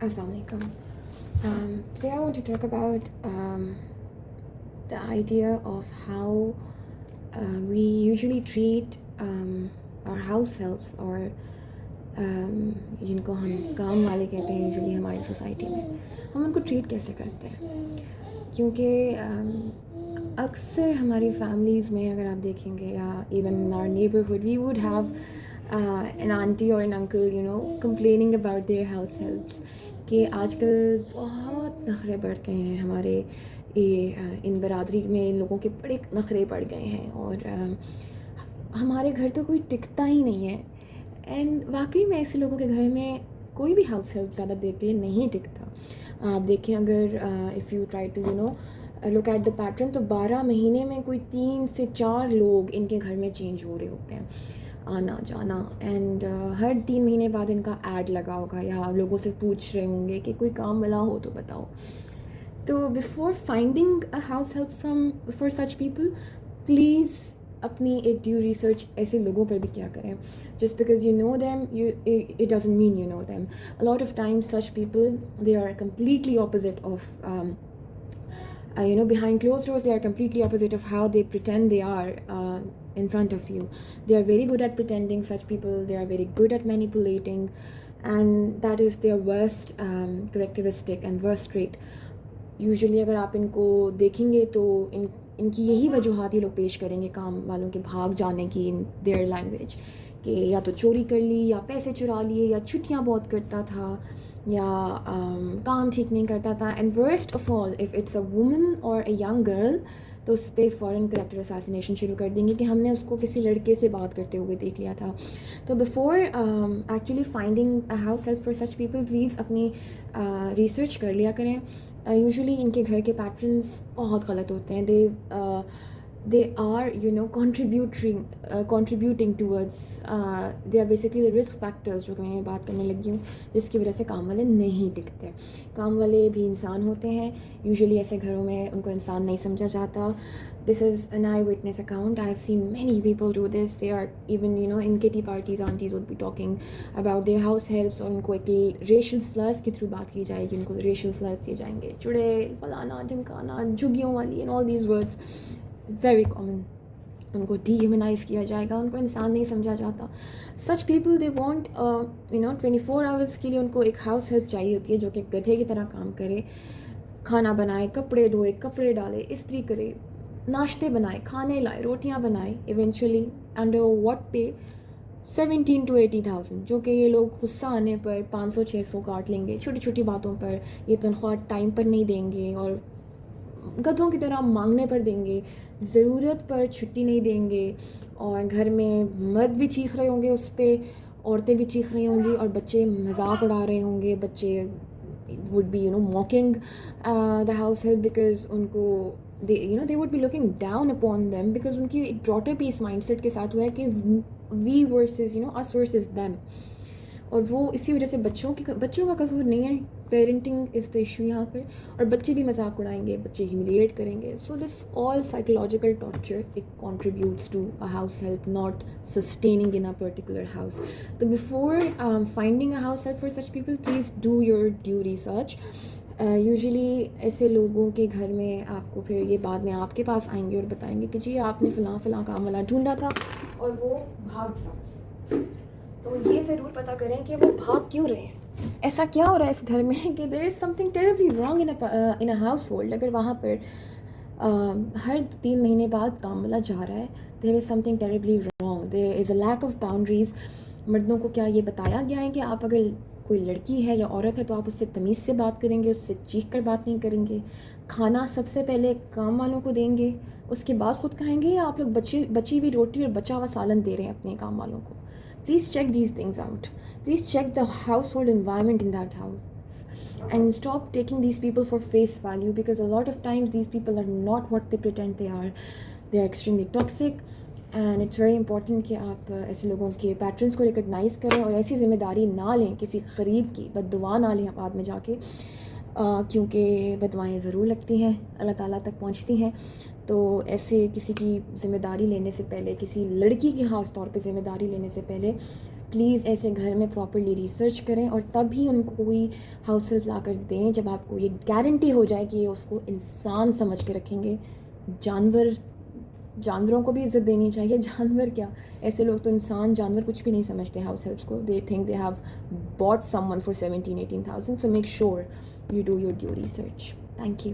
Assalamu alaikum. Today I want to talk about the idea of how we usually treat our house helps or जिनको हम काम वाले कहते हैं usually हमारी सोसाइटी में, हम उनको ट्रीट कैसे करते हैं. क्योंकि अक्सर हमारी फैमिलीज़ में अगर आप देखेंगे या even in our neighbourhood we would have an auntie or an uncle, you know, complaining about their house helps कि आजकल बहुत नखरे बढ़ गए हैं हमारे इन बरादरी में. इन लोगों के बड़े नखरे बढ़ गए हैं और हमारे घर तो कोई टिकता ही नहीं है. एंड वाकई में ऐसे लोगों के घर में कोई भी हाउस हेल्प ज़्यादा देर के लिए नहीं टिकता. आप देखें अगर if you try to look at the pattern, तो 12 महीने में कोई 3 से 4 लोग इनके घर में चेंज हो रहे होते हैं, आना जाना. एंड हर 3 महीने बाद इनका ऐड लगा होगा या लोगों से पूछ रहे होंगे कि कोई काम वाला हो तो बताओ. तो before finding a house help from for such people, please अपनी एक ड्यू रिसर्च ऐसे लोगों पर भी क्या करें. Just because you know them it doesn't mean you know them. A lot of times such people, they are completely opposite of behind closed doors, they are completely opposite of how they pretend they are in front of you. They are very good at pretending. Such people, they are very good at manipulating, and that is their worst characteristic and worst trait. Usually अगर आप इनको देखेंगे तो इनकी यही वजूहात ये लोग पेश करेंगे काम वालों के भाग जाने की, इन देयर लैंग्वेज, कि या तो चोरी कर ली या पैसे चुरा लिए या छुट्टियां बहुत करता था या काम ठीक नहीं करता था. And worst of all, if it's a woman और अ यंग गर्ल, तो उस पर फ़ौरन करेक्टर असैसिनेशन शुरू कर देंगे कि हमने उसको किसी लड़के से बात करते हुए देख लिया था. तो before actually finding a house help for such people, please अपनी रिसर्च कर लिया करें. यूजुअली इनके घर के पैटर्न्स बहुत गलत होते हैं. they are contributing towards they are basically the risk factors जो मैं बात करने लगी हूँ, जिसकी वजह से काम वाले नहीं टिकते. काम वाले भी इंसान होते हैं. यूजुअली ऐसे घरों में उनको इंसान नहीं समझा जाता. This is an eyewitness account. I have seen many people do this. They are even, in kitty parties, aunties would be talking about their house helps, और उनको एक racial slurs के थ्रू बात की जाएगी. उनको racial slurs दिए जाएंगे, चुड़े, फलाना, ढिमकाना, झुग्गियों वाली, and all these words. Very common. उनको dehumanise किया जाएगा. उनको इंसान नहीं समझा जाता. Such people, they want 24 hours के लिए उनको एक house help चाहिए होती है जो कि गधे की तरह काम करे, खाना बनाए, कपड़े धोए, कपड़े डाले, इस्त्री करे, नाश्ते बनाए, खाने लाए, रोटियां बनाए. इवेंचुअली अंडर व्हाट पे 17 to 80,000, जो कि ये लोग गुस्सा आने पर 500-600 काट लेंगे. छोटी छोटी बातों पर ये तनख्वाह टाइम पर नहीं देंगे और गधों की तरह मांगने पर देंगे, ज़रूरत पर छुट्टी नहीं देंगे. और घर में मर्द भी चीख रहे होंगे उस पर, औरतें भी चीख रही होंगी और बच्चे मजाक उड़ा रहे होंगे. बच्चे would be mocking the house help because उनको they would be looking down upon them because उनकी एक broader piece mindset के साथ हुआ है कि we versus us versus them. और वो इसी वजह से बच्चों का कसूर नहीं है. पेरेंटिंग इज़ द इशू यहाँ पे. और बच्चे भी मजाक उड़ाएंगे, बच्चे ह्यूमिलिएट करेंगे. So this all psychological torture, it contributes to a house help not sustaining in a particular house. तो before finding a house help for such people, please do your due research. Usually ऐसे लोगों के घर में आपको फिर ये बाद में आपके पास आएंगे और बताएंगे कि जी आपने फ़लाँ काम वाला ढूंढा था और वो भाग गया. तो ये ज़रूर पता करें कि वो भाग क्यों रहे हैं. ऐसा क्या हो रहा है इस घर में कि there is something terribly wrong in a household. अगर वहाँ पर हर 3 महीने बाद काम वाला जा रहा है, there is something terribly wrong. There is a lack of boundaries. मर्दों को क्या ये बताया गया है कि आप अगर कोई लड़की है या औरत है तो आप उससे तमीज़ से बात करेंगे, उससे चीख कर बात नहीं करेंगे. खाना सबसे पहले काम वालों को देंगे, उसके बाद ख़ुद खाएंगे, या आप लोग बची हुई रोटी और बचा हुआ सालन दे रहे हैं अपने काम वालों को. Please check these things out. Please check the household environment in that house and stop taking these people for face value, because a lot of times these people are not what they pretend they are. They are extremely toxic, and it's very important कि आप ऐसे लोगों के patterns को recognise करें और ऐसी ज़िम्मेदारी ना लें किसी ग़रीब की, बद्दुआ ना लें बाद में जाके, क्योंकि बदुआएँ ज़रूर लगती हैं, अल्लाह ताला तक पहुँचती हैं. तो ऐसे किसी की ज़िम्मेदारी लेने से पहले, किसी लड़की की ख़ास तौर पे ज़िम्मेदारी लेने से पहले پلیز ایسے گھر میں پراپرلی ریسرچ کریں اور تب ہی ان کو کوئی ہاؤس ہیلپ لا کر دیں جب آپ کو یہ گارنٹی ہو جائے کہ یہ اس کو انسان سمجھ کے رکھیں گے. جانوروں کو بھی عزت دینی چاہیے. جانور کیا، ایسے لوگ تو انسان جانور کچھ بھی نہیں سمجھتے ہاؤس ہیلپس کو. They think they have Bat some one for 17,000-18,000. So make sure you do your due research. Thank you.